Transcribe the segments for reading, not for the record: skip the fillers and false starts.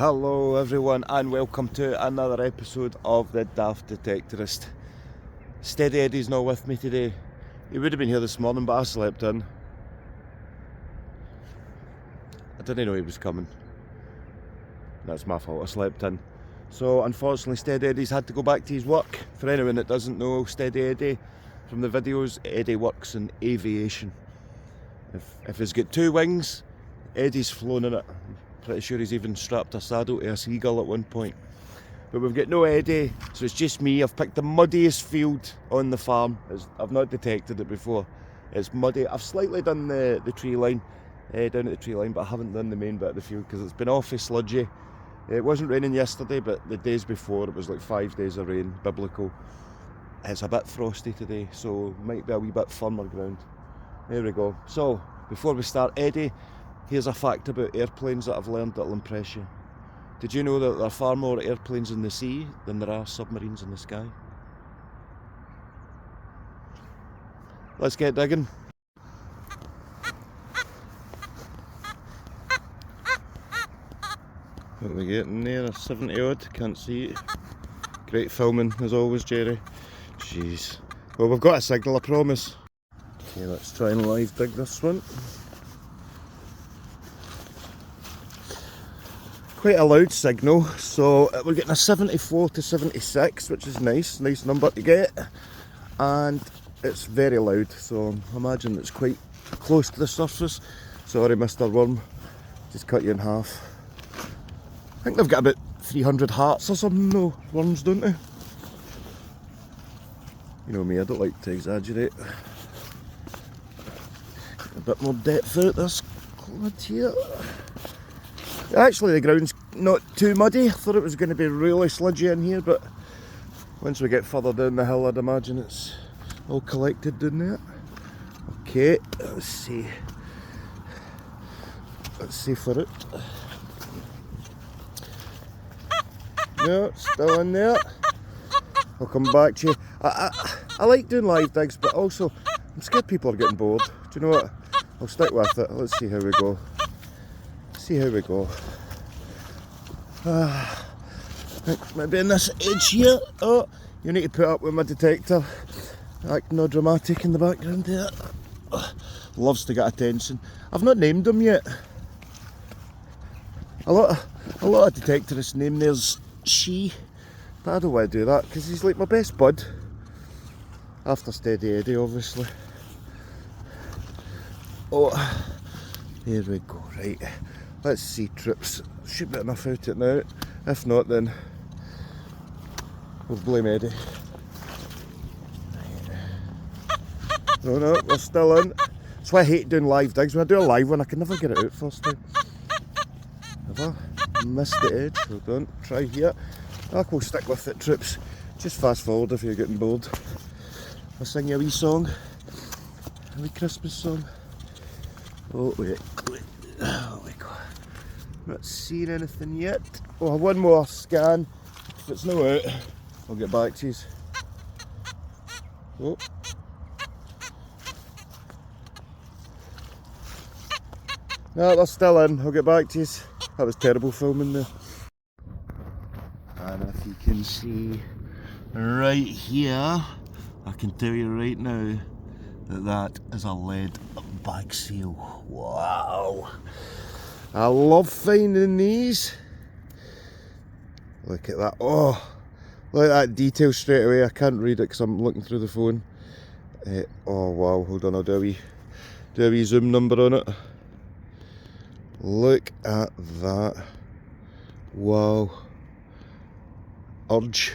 Hello everyone and welcome to another episode of the Daft Detectorist. Steady Eddie's not with me today. He would have been here this morning but I slept in. I didn't know he was coming. That's my fault, I slept in. So unfortunately Steady Eddie's had to go back to his work. For anyone that doesn't know Steady Eddie from the videos, Eddie works in aviation. If he's got two wings, Eddie's flown in it. Pretty sure he's even strapped a saddle to a seagull at one point. But we've got no Eddie, so it's just me. I've picked the muddiest field on the farm. I've not detected it before. It's muddy. I've slightly done the tree line, down at the tree line, but I haven't done the main bit of the field because it's been awfully sludgy. It wasn't raining yesterday, but the days before it was like 5 days of rain, biblical. It's a bit frosty today, so might be a wee bit firmer ground. There we go. So, before we start, Eddie, here's a fact about airplanes that I've learned that'll impress you. Did you know that there are far more airplanes in the sea than there are submarines in the sky? Let's get digging. What are we getting there? A 70 odd, can't see it. Great filming as always, Jerry. Jeez. Well, we've got a signal, I promise. Okay, let's try and live dig this one. Quite a loud signal, so we're getting a 74 to 76, which is nice number to get, and it's very loud, so I imagine it's quite close to the surface. Sorry Mr. Worm, just cut you in half. I think they've got about 300 hearts or something though, worms, don't they? You know me, I don't like to exaggerate. A bit more depth out this clod here. Actually the ground's not too muddy. I thought it was going to be really sludgy in here, but once we get further down the hill I'd imagine it's all collected down there. Okay, let's see for it. No, it's still in there. I'll come back to you. I like doing live digs, but also I'm scared people are getting bored. Do you know what? I'll stick with it. Let's see how we go. I think maybe in this edge here. Oh, you need to put up with my detector. Acting all dramatic in the background there. Loves to get attention. I've not named him yet. A lot of detectorists name theirs She, but I don't want to do that because he's like my best bud. After Steady Eddie, obviously. Oh, here we go. Right. Let's see, trips. Should be enough out it now. If not, then we'll blame Eddie. No, we're still in. That's why I hate doing live digs. When I do a live one, I can never get it out first time. Have I missed the edge? Hold on, try here. We'll stick with it, trips. Just fast forward if you're getting bored. I'll sing you a wee song. A wee Christmas song. Oh, wait. Oh my god. Not seeing anything yet. We'll have one more scan. If it's not out, I'll get back to you. Oh. No, they're still in. I'll get back to you. That was terrible filming there. And if you can see right here, I can tell you right now that is a lead bag seal. Wow. I love finding these. Look at that. Oh, look at that detail straight away. I can't read it because I'm looking through the phone. Oh wow, hold on, I'll do a wee zoom number on it. Look at that. Wow. Urge,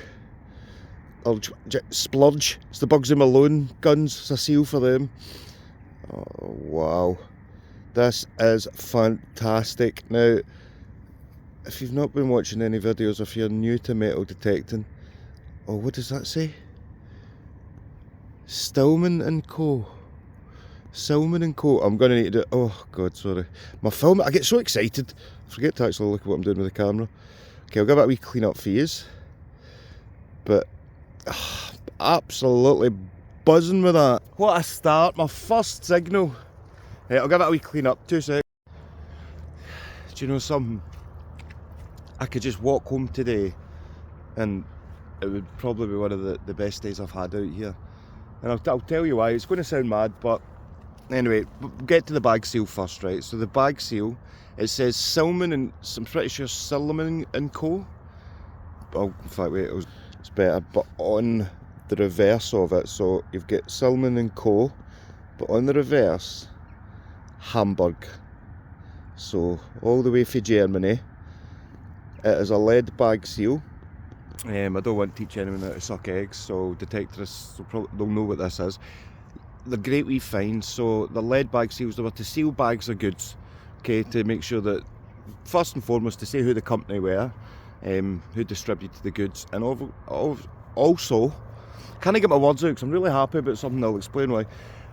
Splurge. It's the Bugsy Malone guns. It's a seal for them. Oh wow. This is fantastic. Now, if you've not been watching any videos, if you're new to metal detecting, oh, what does that say? Stillman and Co. Silman and Co. I'm going to need to do, oh god, sorry. My film, I get so excited. I forget to actually look at what I'm doing with the camera. Okay, I'll give it a wee clean up phase. But, absolutely buzzing with that. What a start, my first signal. Hey, I'll give it a wee clean up, 2 seconds. Do you know something? I could just walk home today and it would probably be one of the best days I've had out here. And I'll tell you why. It's going to sound mad, but anyway, we'll get to the bag seal first, right? So the bag seal, it says Silman and I'm pretty sure Silman and Co. Oh, in fact, wait, it's better. But on the reverse of it, so you've got Silman and Co. But on the reverse, Hamburg. So all the way from Germany. It is a lead bag seal. I don't want to teach anyone how to suck eggs, so detectorists they'll know what this is. They're great wee finds. So the lead bag seals, they were to seal bags of goods, okay, to make sure that, first and foremost, to say who the company were, who distributed the goods, and also, can't I get my words out because I'm really happy about something, I'll explain why,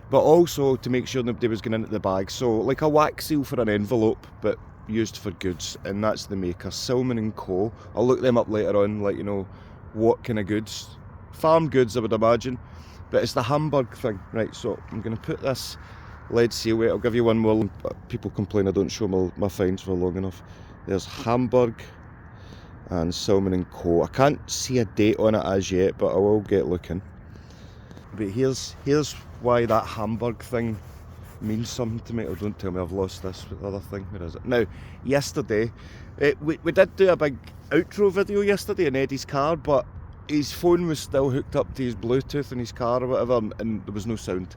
but also to make sure nobody was getting into the bag. So like a wax seal for an envelope, but used for goods, and that's the maker, Silman and Co. I'll look them up later on, like, you know, what kind of goods, farm goods I would imagine, but it's the Hamburg thing, right? So I'm going to put this lead seal, wait, I'll give you one more, people complain I don't show my finds for long enough. There's Hamburg and Silman and Co. I can't see a date on it as yet, but I will get looking. But here's why that Hamburg thing means something to me. Oh, don't tell me I've lost this other thing. Where is it? Now, yesterday, we did do a big outro video yesterday in Eddie's car, but his phone was still hooked up to his Bluetooth in his car or whatever, and there was no sound.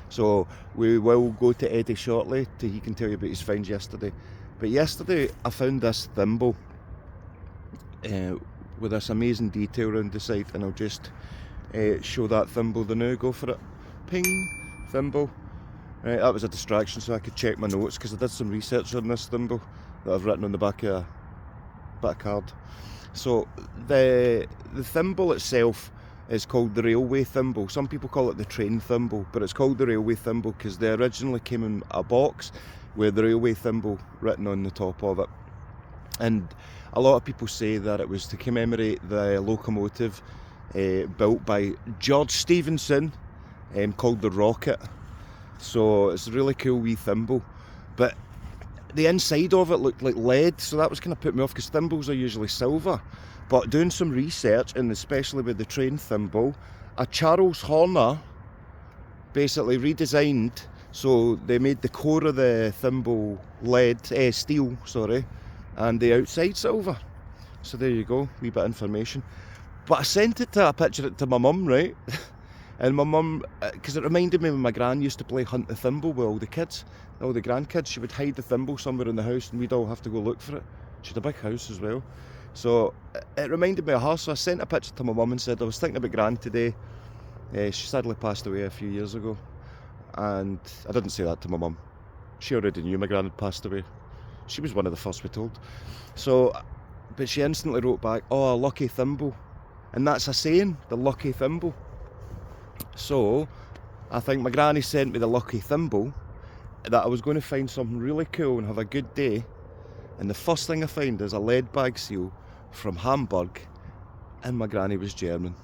So we will go to Eddie shortly, he can tell you about his finds yesterday. But yesterday I found this thimble with this amazing detail around the side, and I'll just show that thimble the now. Go for it. Ping, thimble. Right, that was a distraction so I could check my notes, because I did some research on this thimble that I've written on the back of a bit of card. So the thimble itself is called the railway thimble. Some people call it the train thimble, but it's called the railway thimble because they originally came in a box with the railway thimble written on the top of it. And a lot of people say that it was to commemorate the locomotive built by George Stephenson called the Rocket. So it's a really cool wee thimble, but the inside of it looked like lead, so that was kind of put me off because thimbles are usually silver. But doing some research, and especially with the train thimble, a Charles Horner basically redesigned, so they made the core of the thimble steel, and the outside silver. So there you go, wee bit of information. But I sent it to my mum, right? And my mum, because it reminded me when my gran used to play Hunt the Thimble with all the kids, all the grandkids, she would hide the thimble somewhere in the house and we'd all have to go look for it. She had a big house as well. So it reminded me of her, so I sent a picture to my mum and said I was thinking about Gran today. She sadly passed away a few years ago. And I didn't say that to my mum. She already knew my Gran had passed away. She was one of the first we told. So, but she instantly wrote back, oh, a lucky thimble. And that's a saying, the lucky thimble. So, I think my granny sent me the lucky thimble, that I was going to find something really cool and have a good day, and the first thing I find is a lead bag seal from Hamburg, and my granny was German.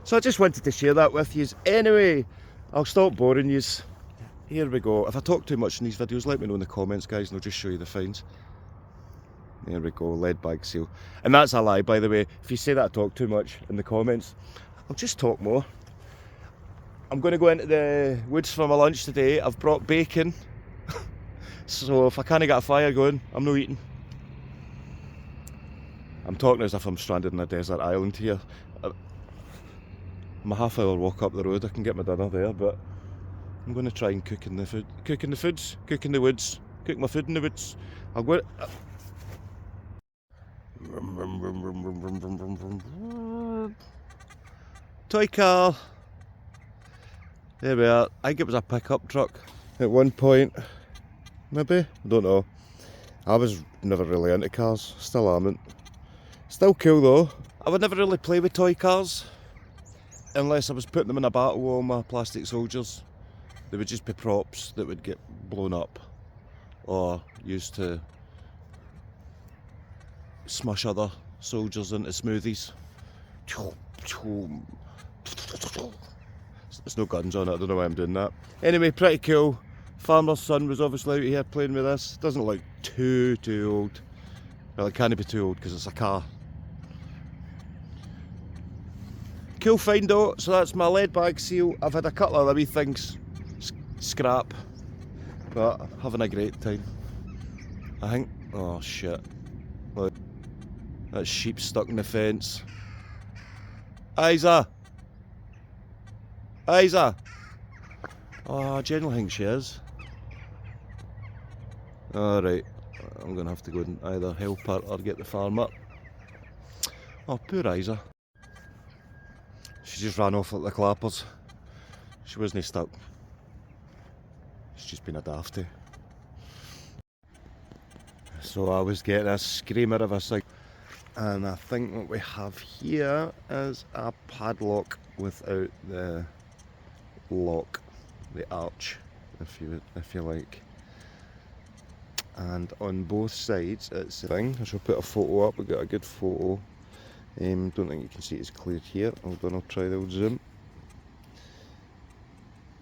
So I just wanted to share that with you. Anyway, I'll stop boring you. Here we go. If I talk too much in these videos, let me know in the comments, guys, and I'll just show you the finds. There we go, lead bag seal. And that's a lie, by the way. If you say that I talk too much in the comments, I'll just talk more. I'm going to go into the woods for my lunch today. I've brought bacon. So if I can't get a fire going, I'm not eating. I'm talking as if I'm stranded in a desert island here. I'm a half-hour walk up the road. I can get my dinner there, but I'm going to try and cook in the food. Cook in the woods. Cook my food in the woods. I'll go... Toy car. There we are. I think it was a pickup truck at one point. Maybe? I don't know. I was never really into cars. Still aren't. Still cool though. I would never really play with toy cars unless I was putting them in a battle with all my plastic soldiers. They would just be props that would get blown up or used to smush other soldiers into smoothies. There's no guns on it, I don't know why I'm doing that. Anyway, pretty cool. Farmer's son was obviously out here playing with this. Doesn't look too old. Well, it can't be too old because it's a car. Cool find though, so that's my lead bag seal. I've had a couple of other wee things scrap, but having a great time. I think, oh shit, look, that sheep stuck in the fence. Isa! Isa! Oh, I genuinely think she is. Alright, I'm going to have to go and either help her or get the farm up. Oh, poor Isa. She just ran off like the clappers. She wasn't stuck. She's just been a dafty. So I was getting a screamer of a thing. And I think what we have here is a padlock without the lock, the arch, if you like. And on both sides it's a thing. I shall put a photo up. We've got a good photo. Don't think you can see it as clear here. Hold on, I'll try the old zoom.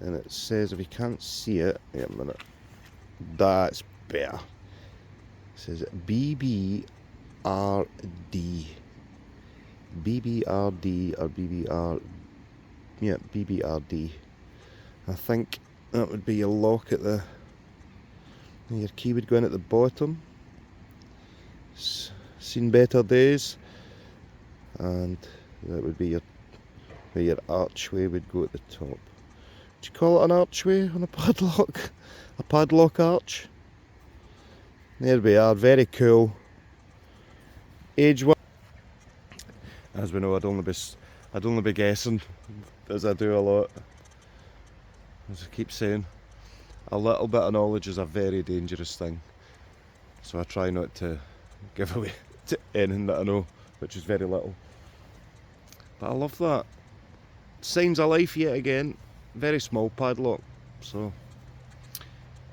And it says, if you can't see it, wait a minute. That's better. It says BBRD. BBRD or BBR. Yeah, BBRD. I think that would be your lock at the. Your key would go in at the bottom. Seen better days. And that would be where your archway would go at the top. Would you call it an archway on a padlock? A padlock arch? There we are, very cool. Age one. As we know, I'd only be guessing, as I do a lot. As I keep saying, a little bit of knowledge is a very dangerous thing. So I try not to give away to anything that I know, which is very little. But I love that. Signs of life yet again. Very small padlock. So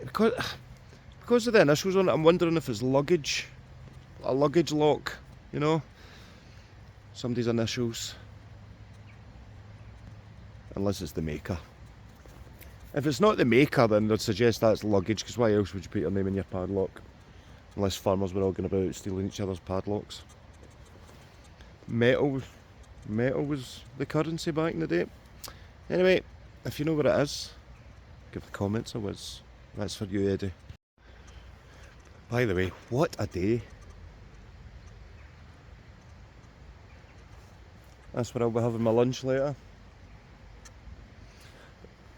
because of the initials on it, I'm wondering if it's luggage. A luggage lock, you know? Somebody's initials. Unless it's the maker. If it's not the maker, then I'd suggest that's luggage, because why else would you put your name in your padlock? Unless farmers were all going about stealing each other's padlocks. Metal was the currency back in the day. Anyway, if you know what it is, give the comments a whiz. That's for you, Eddie. By the way, what a day. That's where I'll be having my lunch later.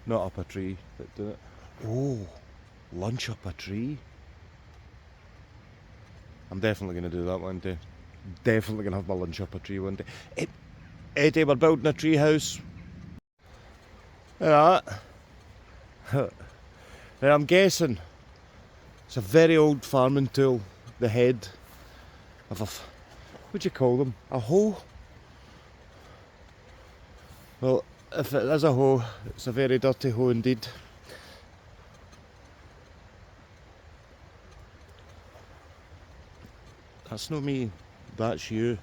Not up a tree, but do it. Oh, lunch up a tree. I'm definitely going to do that one day. Definitely going to have my lunch up a tree one day. Eddie, we're building a tree house. Look at that. Now I'm guessing it's a very old farming tool. The head of a, what do you call them? A hoe? Well, if it is a hoe, it's a very dirty hoe indeed. That's not me, that's you.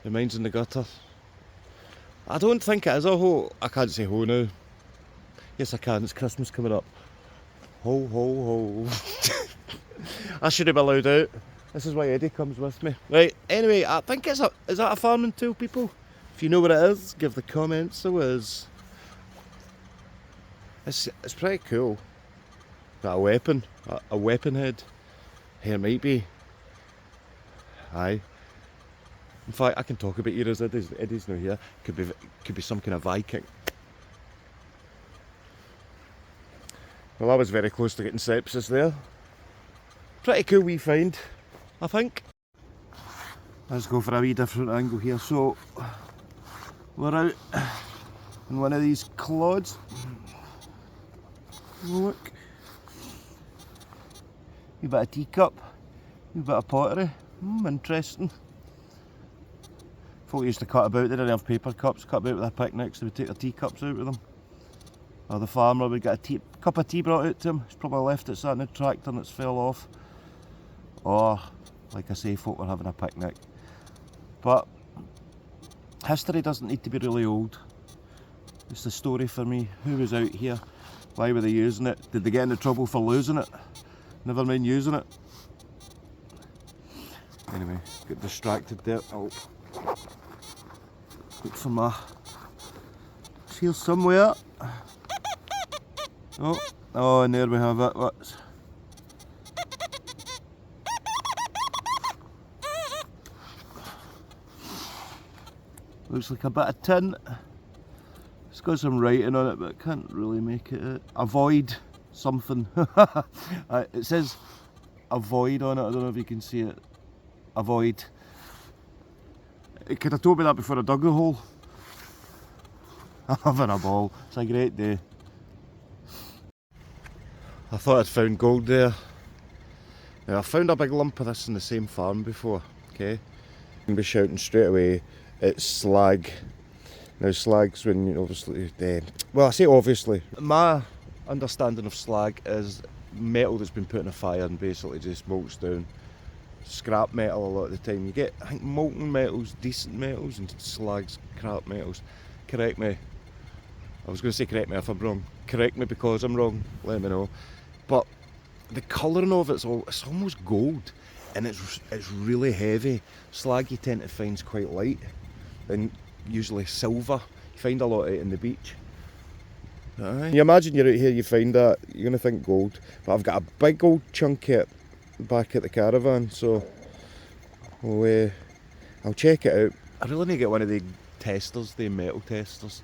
The mine's in the gutter. I don't think it is a hoe. I can't say hoe now. Yes I can, it's Christmas coming up. Ho ho ho. I shouldn't be allowed out. This is why Eddie comes with me. Right, anyway, I think is that a farming tool, people? If you know what it is, give the comments a whiz. It's pretty cool. Got a weapon head. Here might be. Aye. In fact, I can talk about eras. Eddie's not here. Could be some kind of Viking. Well, I was very close to getting sepsis there. Pretty cool wee find, I think. Let's go for a wee different angle here. So we're out in one of these clods. Look. Wee bit of teacup, wee bit of pottery. Interesting. Folk used to cut about, they didn't have paper cups, cut about with their picnics, they would take their teacups out with them. Or the farmer would get a cup of tea brought out to him, he's probably left it sat in the tractor and it's fell off. Or, like I say, folk were having a picnic. But history doesn't need to be really old. It's the story for me. Who was out here? Why were they using it? Did they get into trouble for losing it? Never mind using it. Anyway, got distracted there. Oh, look for my... It's here somewhere. Oh, and there we have it. What's... Looks like a bit of tin. It's got some writing on it, but I can't really make it out. Avoid something. It says avoid on it. I don't know if you can see it. Avoid. It could have told me that before I dug the hole. I'm having a ball. It's a great day. I thought I'd found gold there. Now I found a big lump of this in the same farm before. Okay, you can be shouting straight away. It's slag. Now slag's when you obviously, well I say obviously, my understanding of slag is metal that's been put in a fire and basically just melts down. Scrap metal a lot of the time. You get, I think, molten metals, decent metals, and slag's crap metals. Correct me. I was going to say correct me if I'm wrong. Correct me because I'm wrong, let me know. But the colouring of it's almost gold, and it's really heavy. Slag you tend to find quite light, and usually silver. You find a lot of it in the beach. You imagine you're out here, you find that, you're going to think gold. But I've got a big old chunk of it back at the caravan, so I'll check it out. I really need to get one of the testers, the metal testers.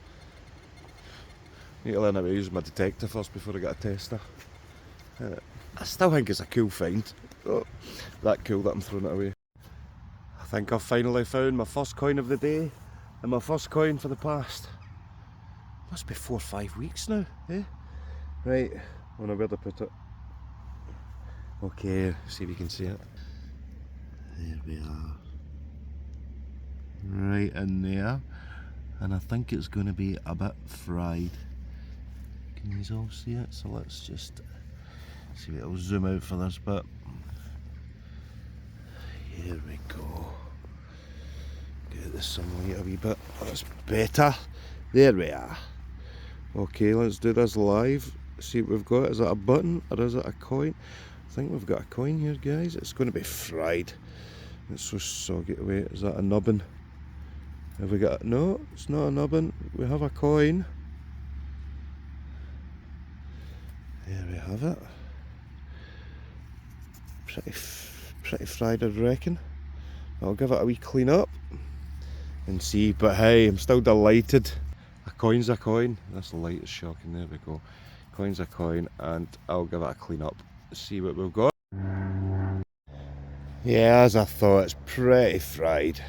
Need to learn how to use my detector first before I get a tester. I still think it's a cool find. Oh, that cool that I'm throwing it away. I think I've finally found my first coin of the day and my first coin for the past, must be 4 or 5 weeks now, eh? Right, I don't know where to put it. Okay, see if you can see it. There we are. Right in there. And I think it's going to be a bit fried. Can you all see it? So let's just see if it'll zoom out for this bit. Here we go. Get the sunlight a wee bit. That's better. There we are. Okay, let's do this live. See what we've got. Is that a button or is it a coin? I think we've got a coin here, guys. It's going to be fried. It's so soggy to wait. Is that a nubbin? Have we got... No, it's not a nubbin. We have a coin. There we have it. Pretty fried, I reckon. I'll give it a wee clean up and see. But hey, I'm still delighted. A coin's a coin. This light is shocking. There we go. Coin's a coin, and I'll give it a clean up. See what we've got. Yeah, as I thought, it's pretty fried.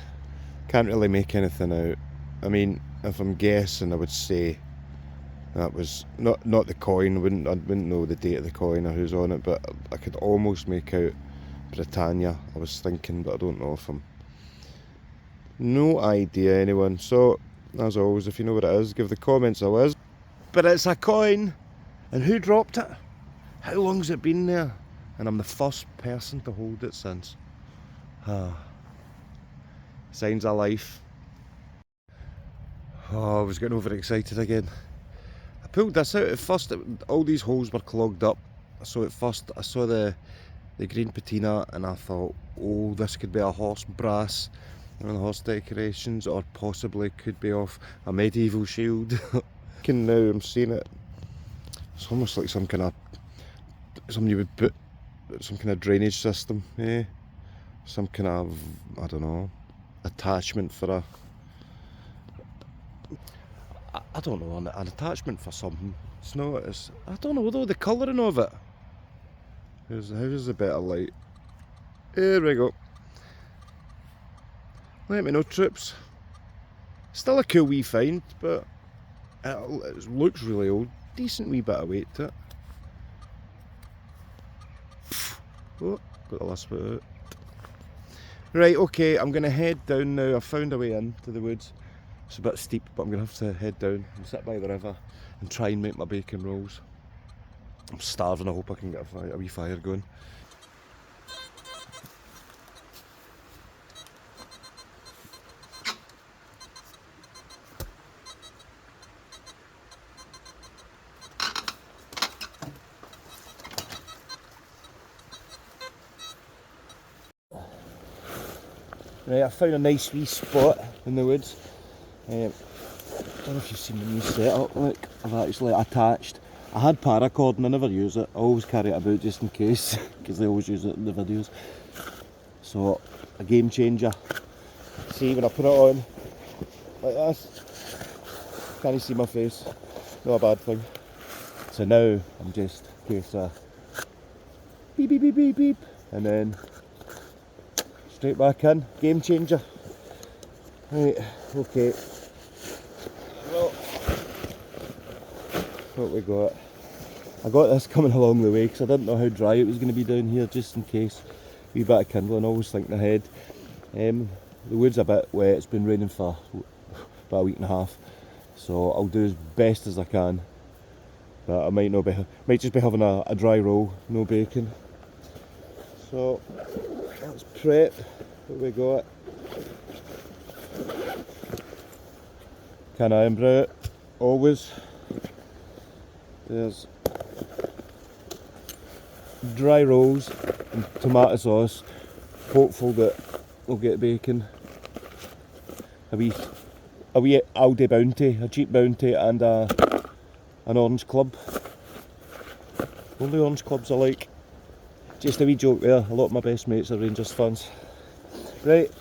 Can't really make anything out. I mean, if I'm guessing, I would say that was not the coin. I wouldn't know the date of the coin or who's on it, but I could almost make out Britannia. I was thinking, but I don't know if I'm... No idea, anyone. So, as always, if you know what it is, give the comments a whiz. But it's a coin! And who dropped it? How long's it been there? And I'm the first person to hold it since. Signs of life. Oh, I was getting overexcited again. I pulled this out at first. All these holes were clogged up. So at first I saw the green patina and I thought, oh, this could be a horse brass, one of the horse decorations, or possibly could be off a medieval shield. And now I'm seeing it. It's almost like some kind of, somebody would put some kind of drainage system, eh? Some kind of, I don't know, attachment for a, I don't know, an attachment for something. It's not, it's, I don't know though, the colouring of it. How's the better light? Here we go. Let me know, troops. Still a cool wee find, but it looks really old. Decent wee bit of weight to it. Oh, got the last bit out. Right, okay, I'm going to head down now. I've found a way into the woods. It's a bit steep, but I'm going to have to head down and sit by the river and try and make my bacon rolls. I'm starving, I hope I can get a wee fire going. Right, I found a nice wee spot in the woods. I don't know if you've seen the new setup. Look, I've actually attached. I had paracord and I never use it. I always carry it about just in case, because they always use it in the videos. So, a game changer. See, when I put it on like this, can't you see my face? Not a bad thing. So now I'm just case beep beep beep beep beep, and then straight back in. Game changer. Right, okay. Well, what we got? I got this coming along the way because I didn't know how dry it was going to be down here, just in case. Wee bit of kindling, always thinking ahead. The wood's a bit wet, it's been raining for about a week and a half, so I'll do as best as I can. But I might just be having a dry roll, no bacon. So let's prep what we got. Can iron brew it, always. There's dry rolls and tomato sauce, hopeful that we'll get bacon. A wee Aldi Bounty, a cheap Bounty, and an orange club. Only orange clubs I like. Just a wee joke there, a lot of my best mates are Rangers fans. Right,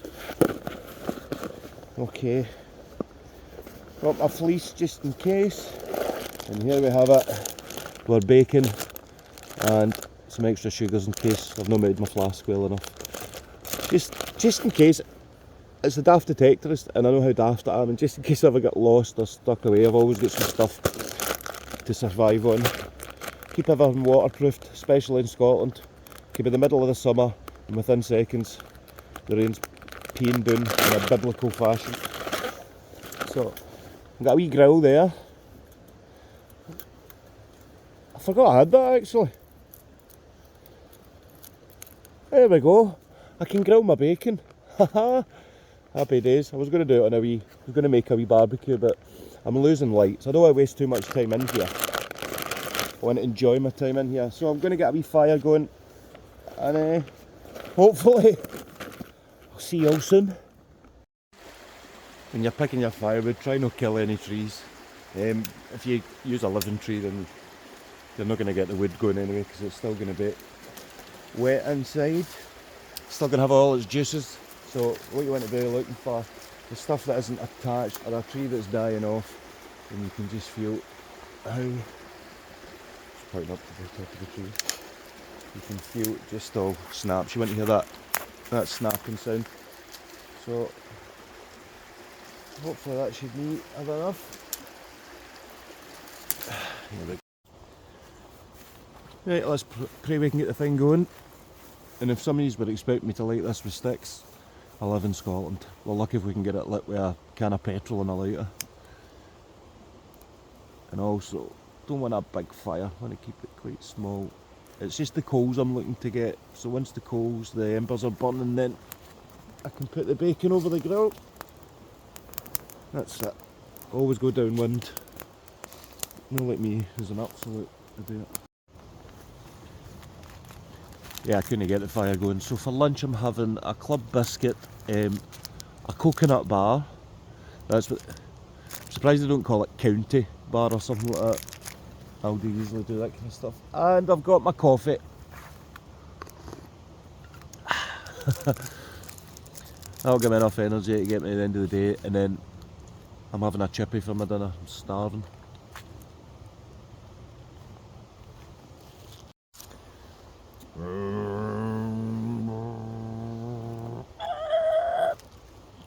okay, got my fleece just in case, and here we have it, our bacon and some extra sugars in case I've not made my flask well enough. Just in case. It's a daft detectorist and I know how daft I am, and just in case I ever get lost or stuck away, I've always got some stuff to survive on. Keep everything waterproofed, especially in Scotland. Keep in the middle of the summer and within seconds the rain's peeing down in a biblical fashion. So, I've got a wee grill there. I forgot I had that actually. There we go. I can grill my bacon. Haha. Happy days. I was going to do it on I was going to make a wee barbecue, but I'm losing lights. I don't want to waste too much time in here. I want to enjoy my time in here. So I'm going to get a wee fire going, and hopefully I'll see you all soon. When you're picking your firewood, try not to kill any trees. If you use a living tree, then you're not going to get the wood going anyway, because it's still going to be wet inside. Still going to have all its juices. So what you want to do, looking for the stuff that isn't attached, or a tree that's dying off, and you can just feel how it's pointing up to the top of the tree. You can feel it just all snaps. You want to hear that snapping sound. So hopefully that should be enough. Here we go. Right, let's pray we can get the thing going. And if some of you were expecting me to light this with sticks, I live in Scotland. We're lucky if we can get it lit with a can of petrol and a lighter. And also, don't want a big fire, I want to keep it quite small. It's just the coals I'm looking to get. So once the embers are burning, then I can put the bacon over the grill. That's it. Always go downwind. Not like me, who's an absolute idiot. Yeah, I couldn't get the fire going. So for lunch I'm having a club biscuit, a coconut bar. That's what, I'm surprised they don't call it county bar or something like that. Aldi usually do that kind of stuff. And I've got my coffee. That'll give me enough energy to get me to the end of the day, and then I'm having a chippy for my dinner. I'm starving.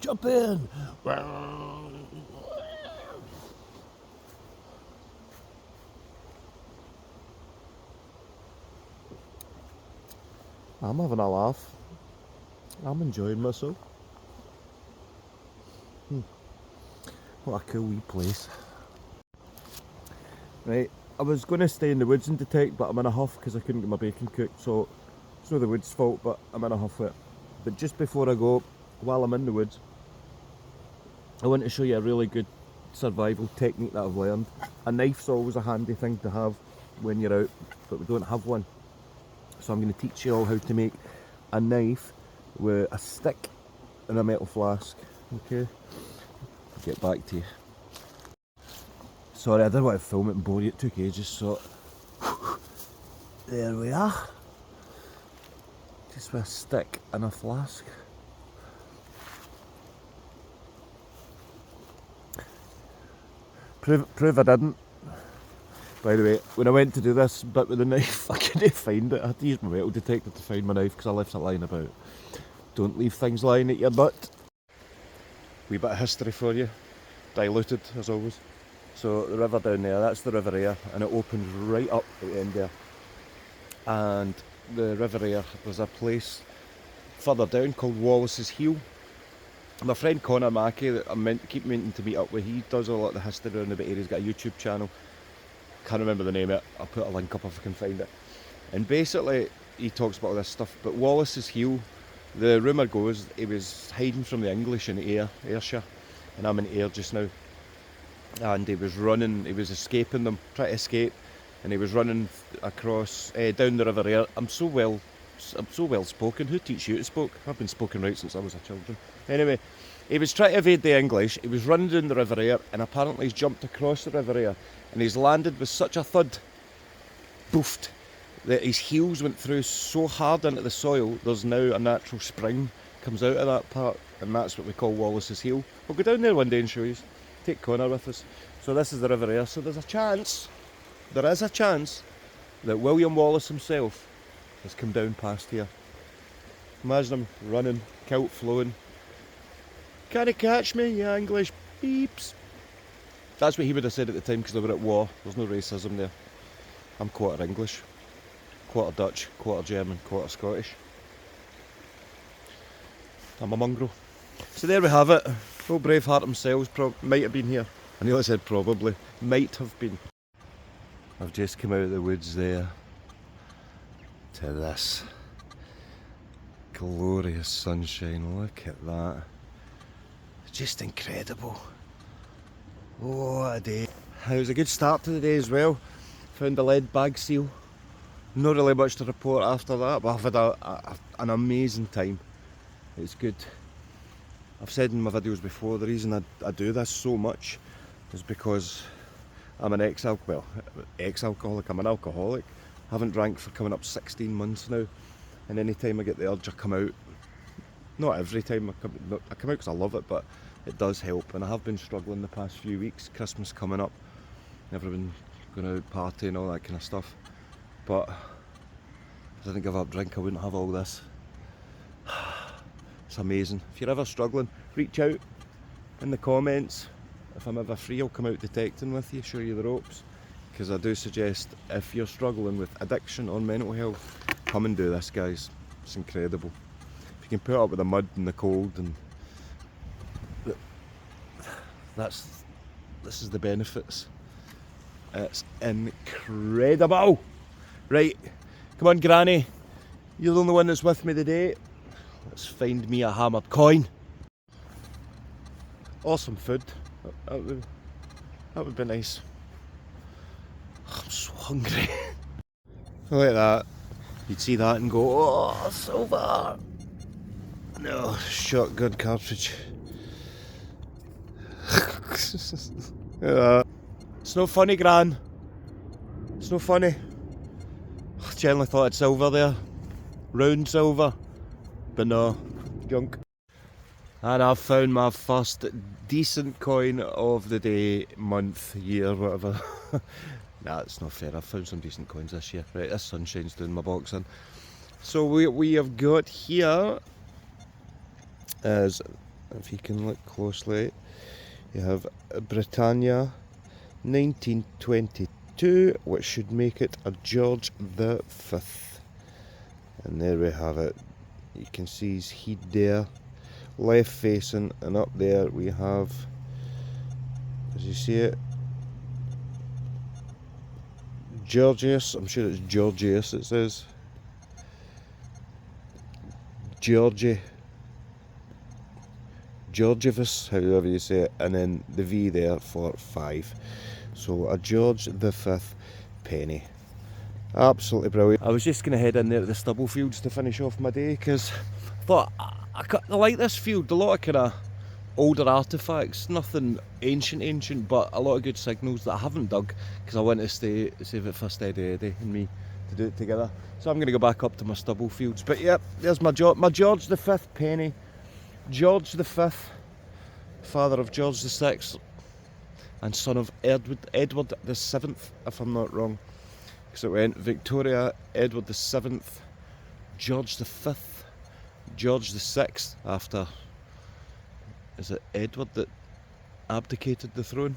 Jump in! I'm having a laugh. I'm enjoying myself. What a cool wee place. Right, I was going to stay in the woods and detect, but I'm in a huff because I couldn't get my bacon cooked, so it's not the wood's fault, but I'm in a huff with it. But just before I go, while I'm in the woods, I want to show you a really good survival technique that I've learned. A knife's always a handy thing to have when you're out, but we don't have one. So I'm going to teach you all how to make a knife with a stick in a metal flask. Okay, get back to you. Sorry, I didn't want to film it and bore you, it took ages, so there we are. Just with a stick and a flask. Prove I didn't. By the way, when I went to do this bit with the knife, I couldn't find it. I had to use my metal detector to find my knife because I left it lying about. Don't leave things lying at your butt. Wee bit of history for you, diluted as always. So the river down there, that's the River Aire, and it opens right up at the end there. And the River Aire, there's a place further down called Wallace's Heel. My friend Connor Mackey, that I keep meaning to meet up with, he does a lot of the history around the bit area. He's got a YouTube channel. Can't remember the name of it. I'll put a link up if I can find it. And basically, he talks about all this stuff. But Wallace's Heel, the rumour goes, he was hiding from the English in Ayrshire, and I'm in Ayr just now. And he was running, he was escaping them, trying to escape, and he was running across down the River Aire. I'm so well spoken. Who teach you to spoke? I've been spoken right since I was a children. Anyway, he was trying to evade the English. He was running down the River Aire, and apparently he's jumped across the River Aire, and he's landed with such a thud, boofed, that his heels went through so hard into the soil. There's now a natural spring comes out of that part, and that's what we call Wallace's Heel. We'll go down there one day and show you. Take Connor with us. So this is the River Aire. So there is a chance that William Wallace himself has come down past here. Imagine him running, kilt flowing. Can you catch me, you English beeps? That's what he would have said at the time because they were at war. There's no racism there. I'm quarter English, quarter Dutch, quarter German, quarter Scottish. I'm a mongrel. So there we have it. Old Braveheart himself might have been here. I nearly said probably. Might have been. I've just come out of the woods there to this glorious sunshine. Look at that. Just incredible. Oh, what a day. It was a good start to the day as well. Found a lead bag seal. Not really much to report after that, but I've had an amazing time. It's good. I've said in my videos before, the reason I do this so much is because I'm an ex-alcoholic. I'm an alcoholic. I haven't drank for coming up 16 months now, and any time I get the urge I come out. Not every time I come out because I love it, but it does help, and I have been struggling the past few weeks. Christmas coming up, never been going out partying, all that kind of stuff, but if I didn't give up drink I wouldn't have all this. It's amazing. If you're ever struggling, reach out in the comments. If I'm ever free, I'll come out detecting with you, show you the ropes, because I do suggest if you're struggling with addiction or mental health, come and do this, guys. It's incredible. If you can put up with the mud and the cold, and this is the benefits. It's incredible. Right, come on Granny, you're the only one that's with me today. Let's find me a hammered coin. Awesome food. That would be nice. I'm so hungry. Look at that. You'd see that and go, oh, silver. No, shotgun cartridge. It's no funny, Gran. It's no funny. I generally thought it's silver there. Round silver. But no, junk. And I've found my first decent coin of the day, month, year, whatever. Nah, it's not fair. I've found some decent coins this year. Right, this sunshine's doing my box in. So we have got here is, if you can look closely, you have Britannia 1922, which should make it a George the 5th. And there we have it. You can see his head there, left facing, and up there we have, as you see it, Georgius. I'm sure it's Georgius it says. Georgievus, however you say it, and then the V there for 5. So a George the 5th penny. Absolutely brilliant. I was just going to head in there to the stubble fields to finish off my day because I thought I like this field, a lot of kind of older artefacts, nothing ancient, but a lot of good signals that I haven't dug because I want to save it for Steady Eddie and me to do it together. So I'm going to go back up to my stubble fields. But yeah, there's my George V penny. George V, father of George VI and son of Edward VII, if I'm not wrong. Because it went Victoria, Edward VII, George V, George VI after, is it Edward that abdicated the throne?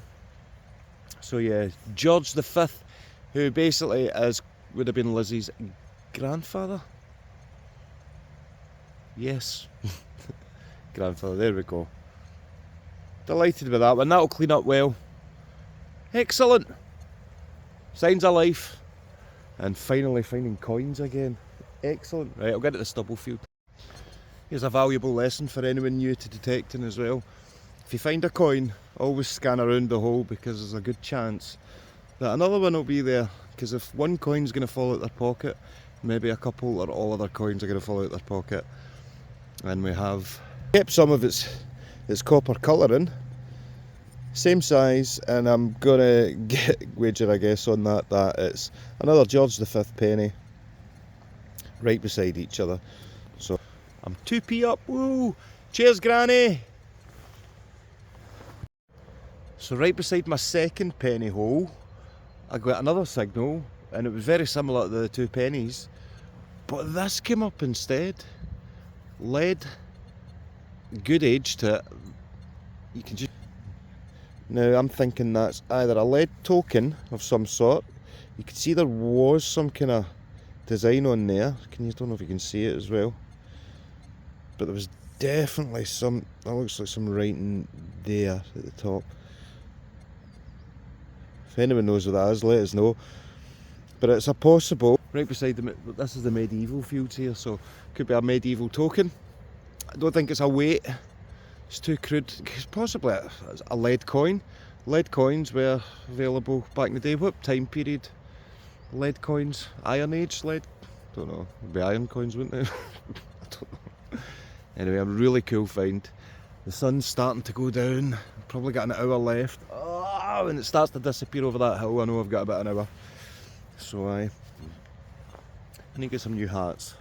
So yeah, George V, who basically would have been Lizzie's grandfather. Yes, grandfather, there we go. Delighted with that one, that'll clean up well. Excellent. Signs of life. And finally finding coins again. Excellent. Right, I'll get to the stubble field. Here's a valuable lesson for anyone new to detecting as well. If you find a coin, always scan around the hole because there's a good chance that another one will be there. Because if one coin's going to fall out their pocket, maybe a couple or all other coins are going to fall out their pocket. And we have kept some of its copper colouring, same size, and I'm gonna wager, I guess, on that it's another George V penny, right beside each other. So I'm 2p up. Woo! Cheers, Granny. So right beside my second penny hole, I got another signal, and it was very similar to the 2 pennies, but this came up instead. Lead, good age to it. You can just. Now I'm thinking that's either a lead token of some sort. You can see there was some kind of design on there. Don't know if you can see it as well. But there was definitely some, that looks like some writing there at the top. If anyone knows what that is, let us know. But it's a possible, right beside this is the medieval fields here, so could be a medieval token. I don't think it's a weight. It's too crude. It's possibly a lead coin. Lead coins were available back in the day. What time period? Lead coins? Iron Age lead? Don't know. It'd be iron coins, wouldn't it? I don't know. Anyway, a really cool find. The sun's starting to go down. Probably got an hour left. Oh, when it starts to disappear over that hill, I know I've got about an hour. So I need to get some new hats.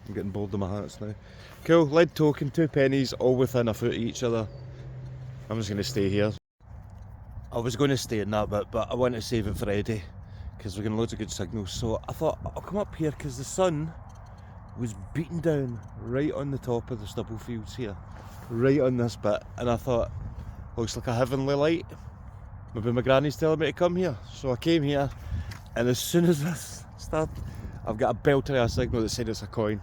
I'm getting bored of my hats now. Cool, lead token, 2 pennies, all within a foot of each other. I'm just going to stay here. I was going to stay in that bit, but I want to save it for Eddie, because we're getting loads of good signals. So I thought I'll come up here, because the sun was beating down right on the top of the stubble fields here. Right on this bit. And I thought, looks like a heavenly light. Maybe my granny's telling me to come here. So I came here, and as soon as this started, I've got a belter of a signal that said it's a coin.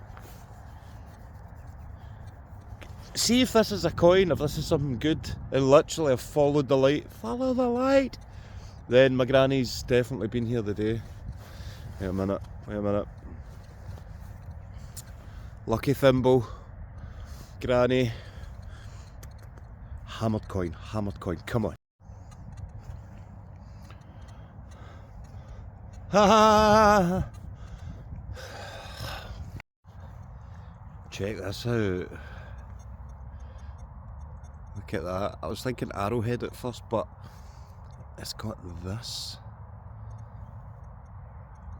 See if this is a coin, if this is something good, and literally I've followed the light. Follow the light! Then my granny's definitely been here the day. Wait a minute. Lucky thimble. Granny. Hammered coin, come on. Ha ha! Check this out. Look at that. I was thinking arrowhead at first, but it's got this.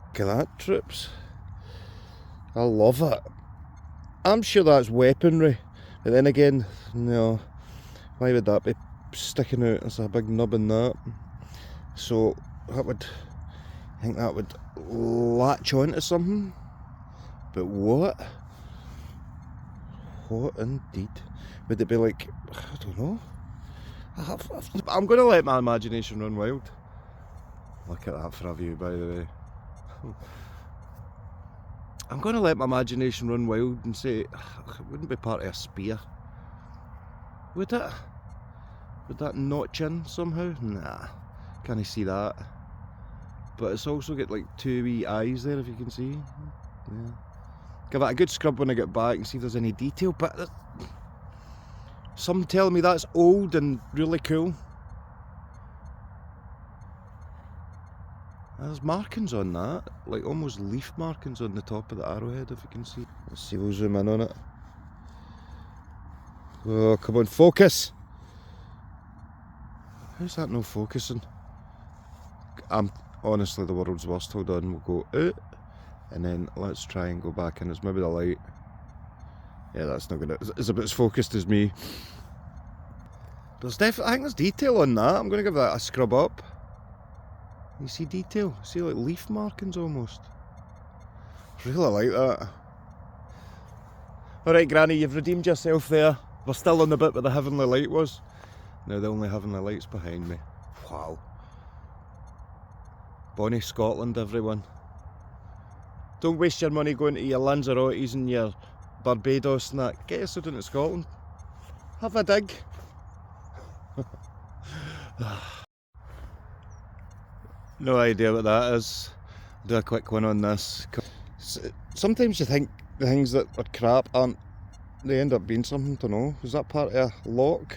Look at that, troops. I love it. I'm sure that's weaponry, but then again, no. Why would that be sticking out? There's a big nub in that. So that would, I think that would latch onto something. But what? What indeed? Would it be like, I don't know. I'm going to let my imagination run wild. Look at that for a view, by the way. I'm going to let my imagination run wild and say, it wouldn't be part of a spear. Would it? Would that notch in somehow? Nah, can't you see that? But it's also got like 2 wee eyes there, if you can see. Yeah. Give that a good scrub when I get back and see if there's any detail. But some tell me that's old and really cool. There's markings on that, like almost leaf markings on the top of the arrowhead, if you can see. Let's see, we'll zoom in on it. Oh, come on, focus! How's that no focusing? I'm honestly the world's worst. Hold on, we'll go out, and then let's try and go back in. It's maybe the light. Yeah, that's not gonna. It's about as focused as me. There's definitely, I think there's detail on that. I'm gonna give that a scrub up. You see detail? See like leaf markings almost. Really like that. Alright, Granny, you've redeemed yourself there. We're still on the bit where the heavenly light was. Now the only heavenly light's behind me. Wow. Bonnie Scotland, everyone. Don't waste your money going to your Lanzarotes and your Barbados and that. Get yourself down to Scotland. Have a dig. No idea what that is. I'll do a quick one on this. Sometimes you think the things that are crap aren't, they end up being something, to know. Is that part of a lock?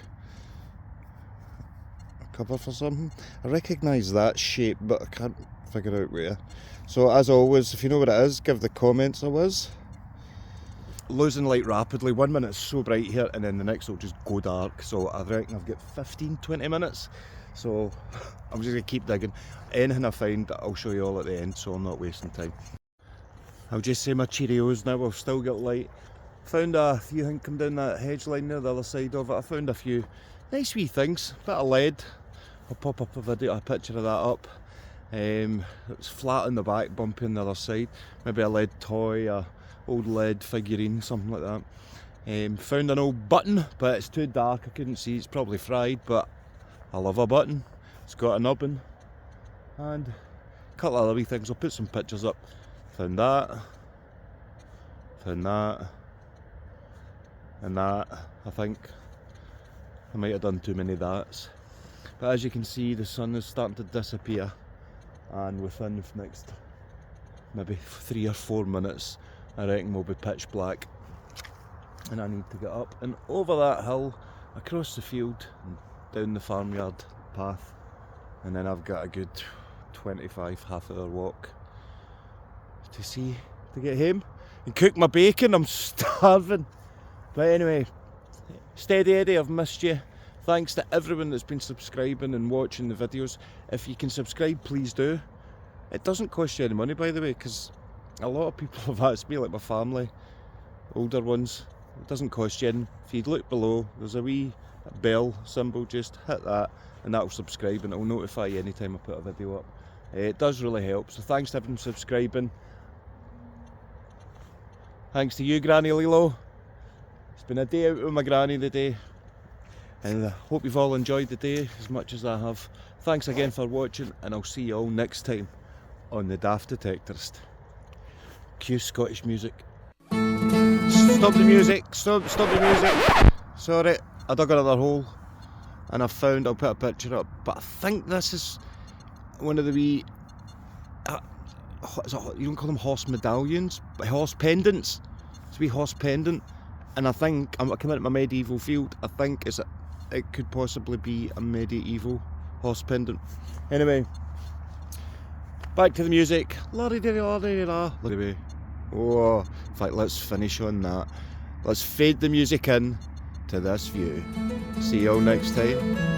A cover for something? I recognise that shape, but I can't figure out where. So as always, if you know what it is, give the comments a whiz. Losing light rapidly. 1 minute it's so bright here, and then the next will just go dark. So I reckon I've got 15-20 minutes. So I'm just going to keep digging. Anything I find, I'll show you all at the end, so I'm not wasting time. I'll just say my Cheerios now. I've still got light. Found a few things come down that hedge line there, the other side of it. I found a few nice wee things. Bit of lead. I'll pop up a picture of that up. It's flat on the back, bumpy on the other side. Maybe a lead toy, a old lead figurine, something like that. Found an old button, but it's too dark, I couldn't see. It's probably fried, but I love a button. It's got an oven and a couple of other wee things. I'll put some pictures up. Found that, and that. I think I might have done too many that's. But as you can see, the sun is starting to disappear, and within the next maybe 3 or 4 minutes I reckon we'll be pitch black, and I need to get up and over that hill, across the field and down the farmyard path, and then I've got a good 25 half-hour walk to get home and cook my bacon. I'm starving. But anyway, Steady Eddie, I've missed you. Thanks to everyone that's been subscribing and watching the videos. If you can subscribe, please do. It doesn't cost you any money, by the way, because a lot of people have asked me, like my family, older ones. It doesn't cost you anything. If you look below, there's a wee bell symbol, just hit that and that'll subscribe and it'll notify you anytime I put a video up. It does really help, so thanks to everyone subscribing. Thanks to you, Granny Lilo. It's been a day out with my granny today, and I hope you've all enjoyed the day as much as I have. Thanks again for watching, and I'll see you all next time on the Daft Detectorist. Cue Scottish music. Stop the music, stop the music. Sorry, I dug another hole and I'll put a picture up, but I think this is one of the wee, you don't call them horse medallions, but horse pendants. It's a wee horse pendant, and I think, I'm coming at my medieval field, I think it could possibly be a medieval horse pendant. Anyway, back to the music. Anyway, oh, in fact, let's finish on that. Let's fade the music in to this view. See you all next time.